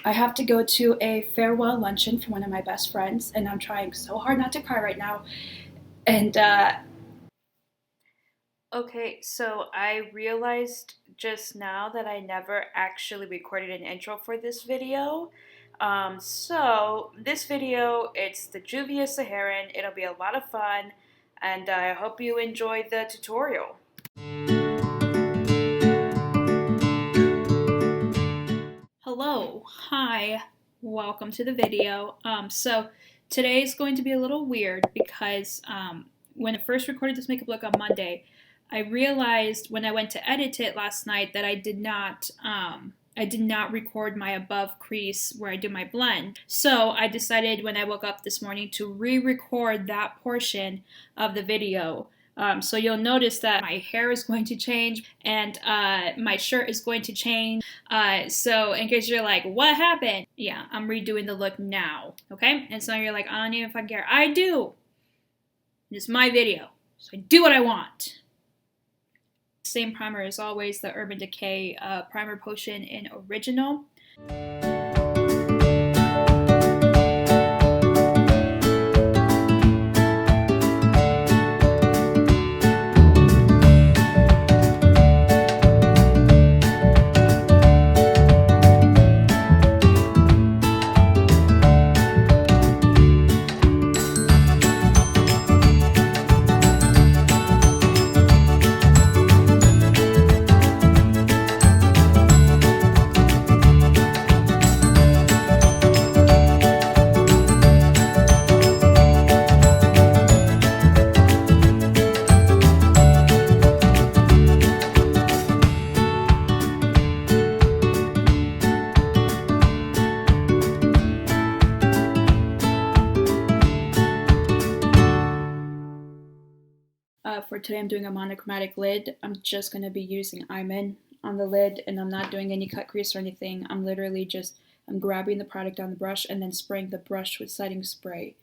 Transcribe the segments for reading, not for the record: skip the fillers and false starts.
I have to go to a farewell luncheon for one of my best friends, and I'm trying so hard not to cry right now. And Okay, so I realized just now that I never actually recorded an intro for this video. So this video, it's the Juvia'sTheSaharan. It'll be a lot of fun, and I hope you enjoy the tutorial. Hello, hi, welcome to the video. So today is going to be a little weird because when I first recorded this makeup look on Monday, I realized when I went to edit it last night that I did not record my above crease where I do my blend. So I decided when I woke up this morning to re-record that portion of the video. So you'll notice that my hair is going to change and my shirt is going to change. So in case you're like, what happened? Yeah, I'm redoing the look now, okay? And so you're like, I don't even fucking care. I do. It's my video, so I do what I want. Same primer as always, the Urban Decay Primer Potion in Original. For today I'm doing a monochromatic lid. I'm just going to be using iMovie on the lid, and I'm not doing any cut crease or anything. I'm literally I'm grabbing the product on the brush and then spraying the brush with setting spray.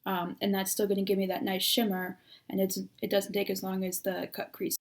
And that's still going to give me that nice shimmer, and it doesn't take as long as the cut crease.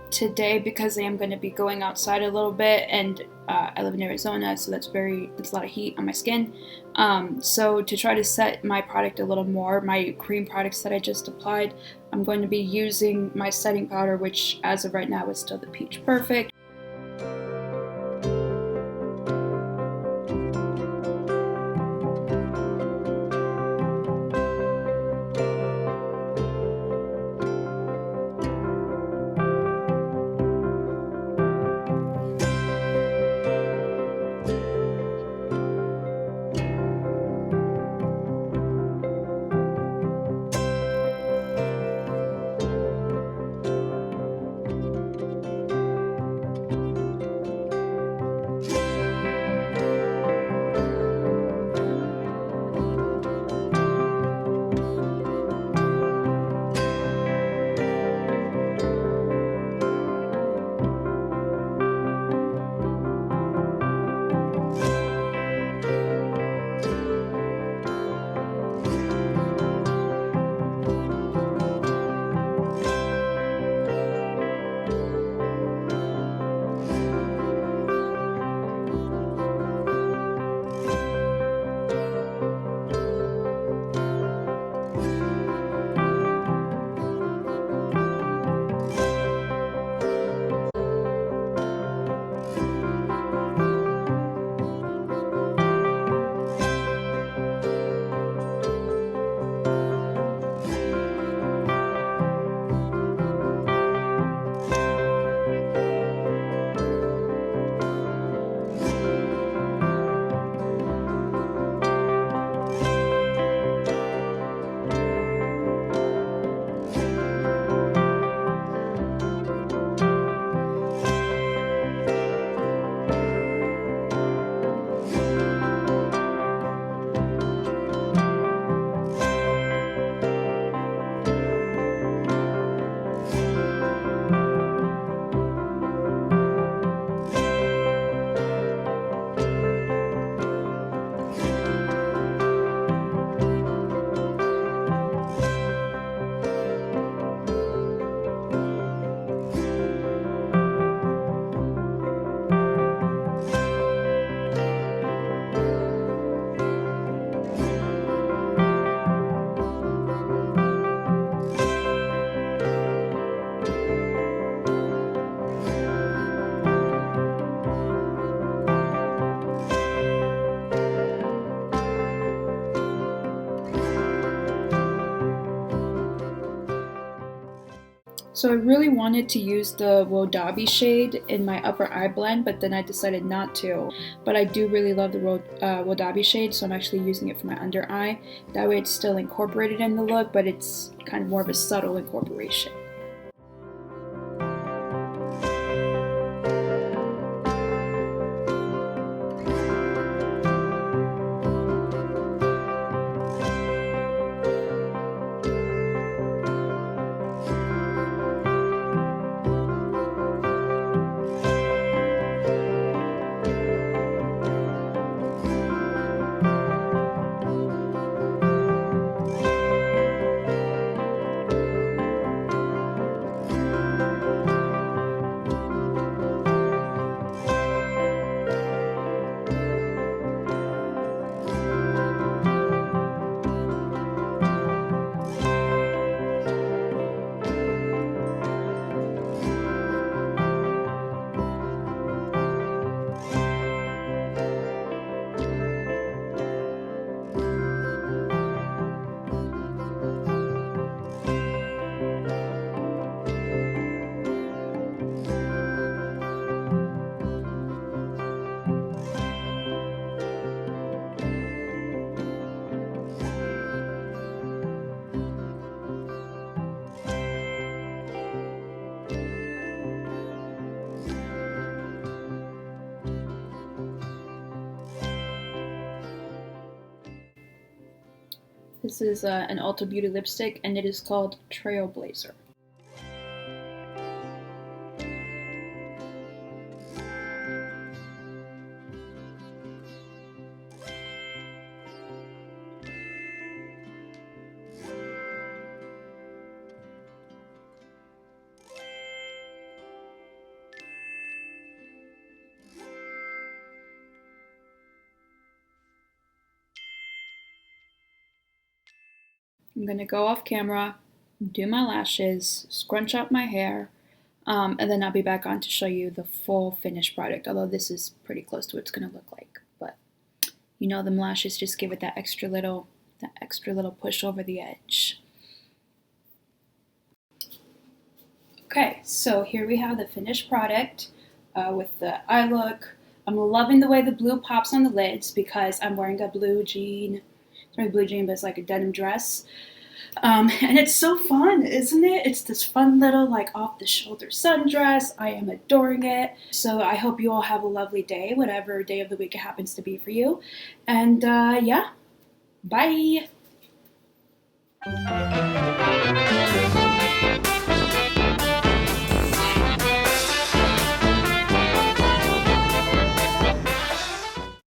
today, because I am going to be going outside a little bit, and I live in Arizona, so that's a lot of heat on my skin. So to try to set my product a little more, my cream products that I just applied, I'm going to be using my setting powder, which as of right now is still the Peach Perfect. So I really wanted to use the Wodabi shade in my upper eye blend, but then I decided not to. But I do really love the Wodabi shade, so I'm actually using it for my under eye. That way it's still incorporated in the look, but it's kind of more of a subtle incorporation. This is an Ulta Beauty lipstick, and it is called Trailblazer. I'm going to go off camera, do my lashes, scrunch up my hair, and then I'll be back on to show you the full finished product, although this is pretty close to what it's going to look like. But you know, them lashes just give it that extra little push over the edge. Okay, so here we have the finished product with the eye look. I'm loving the way the blue pops on the lids because I'm wearing a blue jean. It's not a blue jean, but it's like a denim dress. And it's so fun, isn't it? It's this fun little like off-the-shoulder sundress. I am adoring it. So I hope you all have a lovely day, whatever day of the week it happens to be for you. And yeah, bye.